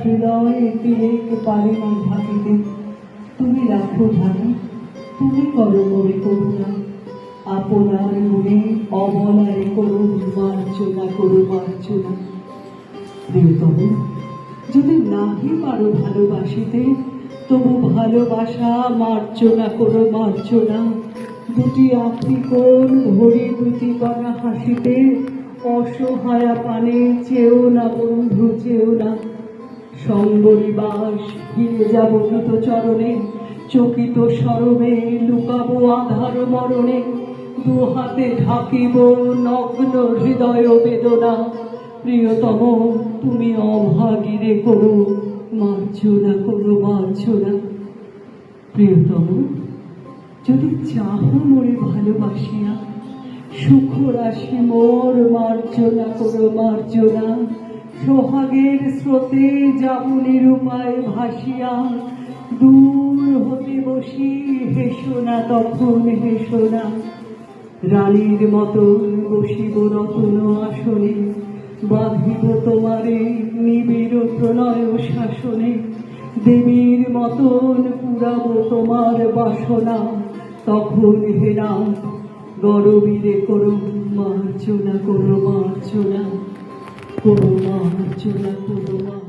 হৃদয় তিলেক পারে না ঢাকিতে। তুমি রাখো ঢাকি, তুমি করো মোরে করুণা, আপনার মনে অবলারে করো মার্জনা, করো মার্জনা। প্রিয়তম, যদি নাহি পারো ভালোবাসিতে, তবু ভালোবাসা মার্জনা করো মার্জনা। দুটি আঁখি কোণ ভরি দুটি কণা হাসিতে, অসহায়া পানে চেও না বন্ধু, চেও না। সম্বরী বাস ফিরে যাব দ্রুত চরণে, চকিত স্মরণে লুকাবো আধার মরণে। দু হাতে ঢাকিব নগ্ন হৃদয় বেদনা। প্রিয়তম, তুমি অভাগীরে করো মার্জনা, করো মার্জনা। প্রিয়তম, যদি চাহ মোরে ভালোবাসিয়া, সুখ রাশি মোর মার্জনা করো মার্জনা। সোহাগের স্রোতে যাব নিরুপায় ভাসিয়া, দূর হতে বসি হেসো না তখন, হেসো না। রানীর মতন বসিব রতন আসনে, বাঁধিব তোমারে নিবিড় প্রণয় শাসনে। দেবীর মতন পুরাব তোমার বাসনা, তখন হেনা গরবীরে করো মার্জনা, করো মার্জনা, করো মার্জনা, করো মার্জনা।